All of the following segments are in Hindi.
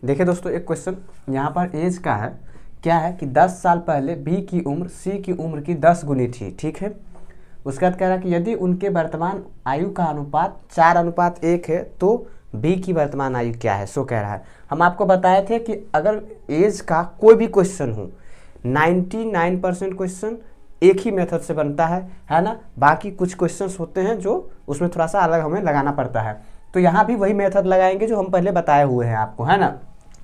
देखिए दोस्तों, एक क्वेश्चन यहाँ पर एज का है। क्या है कि 10 साल पहले बी की उम्र सी की उम्र की 10 गुनी थी, ठीक है। उसके बाद कह रहा है कि यदि उनके वर्तमान आयु का अनुपात 4:1 है तो बी की वर्तमान आयु क्या है, सो कह रहा है। हम आपको बताए थे कि अगर एज का कोई भी क्वेश्चन हो, 99% क्वेश्चन एक ही मेथड से बनता है ना। बाकी कुछ क्वेश्चंस होते हैं जो उसमें थोड़ा सा अलग हमें लगाना पड़ता है। तो यहाँ भी वही मेथड लगाएंगे जो हम पहले बताए हुए हैं आपको, है ना।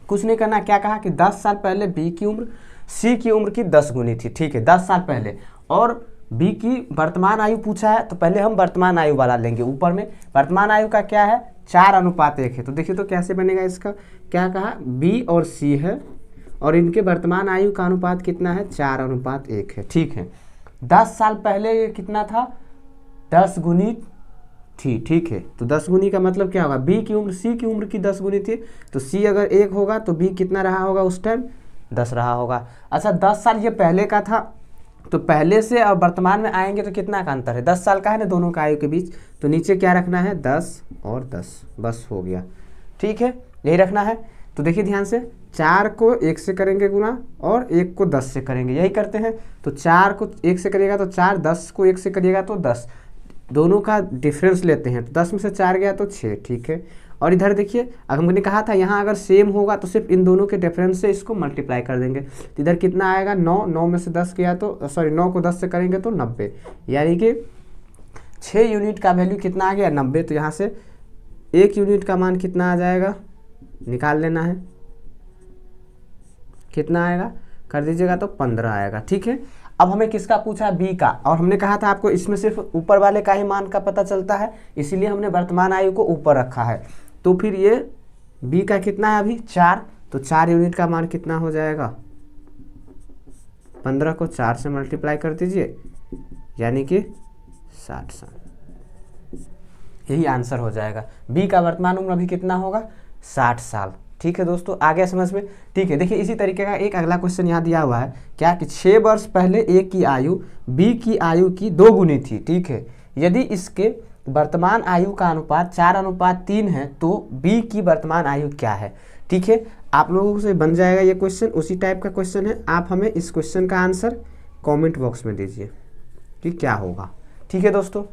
कुछ नहीं करना। क्या कहा कि 10 साल पहले बी की उम्र सी की उम्र की 10 गुनी थी, ठीक है, 10 साल पहले। और बी की वर्तमान आयु पूछा है तो पहले हम वर्तमान आयु वाला लेंगे। ऊपर में वर्तमान आयु का क्या है, 4:1 है। तो देखिए तो कैसे बनेगा इसका। क्या कहा, बी और सी है और इनके वर्तमान आयु का अनुपात कितना है, 4:1 है, ठीक है। 10 साल पहले ये कितना था, 10 गुनी थी, ठीक है। तो 10 गुनी का मतलब क्या होगा, बी की उम्र सी की उम्र की 10 गुनी थी, तो सी अगर 1 होगा तो बी कितना रहा होगा उस टाइम, 10 रहा होगा। अच्छा 10 साल ये पहले का था, तो पहले से और वर्तमान में आएंगे तो कितना का अंतर है, 10 साल का है ना दोनों का आयु के बीच। तो नीचे क्या रखना है, 10 और 10, बस हो गया, ठीक है, यही रखना है। तो देखिए ध्यान से, 4 को 1 से करेंगे गुना और 1 को 10 से करेंगे, यही करते हैं। तो 4 को 1 से करिएगा तो 4, 10 को 1 से करिएगा तो 10, दोनों का डिफरेंस लेते हैं। तो 10 में से 4 गया तो 6, ठीक है। और इधर देखिए, अगर हमने कहा था यहाँ अगर सेम होगा तो सिर्फ इन दोनों के डिफरेंस से इसको मल्टीप्लाई कर देंगे। तो इधर कितना आएगा, 9, 9 में से 10 गया तो सॉरी 9 को 10 से करेंगे तो 90, यानी कि 6 यूनिट का वैल्यू कितना आ गया, 90। तो यहाँ से 1 यूनिट का मान कितना आ जाएगा, निकाल लेना है, कितना आएगा कर दीजिएगा तो 15 आएगा, ठीक है। अब हमें किसका पूछा है, बी का। और हमने कहा था आपको इसमें सिर्फ ऊपर वाले का ही मान का पता चलता है, इसीलिए हमने वर्तमान आयु को ऊपर रखा है। तो फिर ये बी का कितना है अभी, 4, तो 4 यूनिट का मान कितना हो जाएगा, 15 को 4 से मल्टीप्लाई कर दीजिए, यानी कि 60 साल, यही आंसर हो जाएगा। बी का वर्तमान उम्र अभी कितना होगा, 60 साल, ठीक है दोस्तों, आ गया समझ में, ठीक है। देखिए इसी तरीके का एक अगला क्वेश्चन यहाँ दिया हुआ है। क्या कि 6 वर्ष पहले ए की आयु बी की आयु की 2 गुनी थी, ठीक है। यदि इसके वर्तमान आयु का अनुपात 4:3 है तो बी की वर्तमान आयु क्या है, ठीक है। आप लोगों से बन जाएगा ये क्वेश्चन, उसी टाइप का क्वेश्चन है। आप हमें इस क्वेश्चन का आंसर कॉमेंट बॉक्स में दीजिए कि क्या होगा, ठीक है दोस्तों।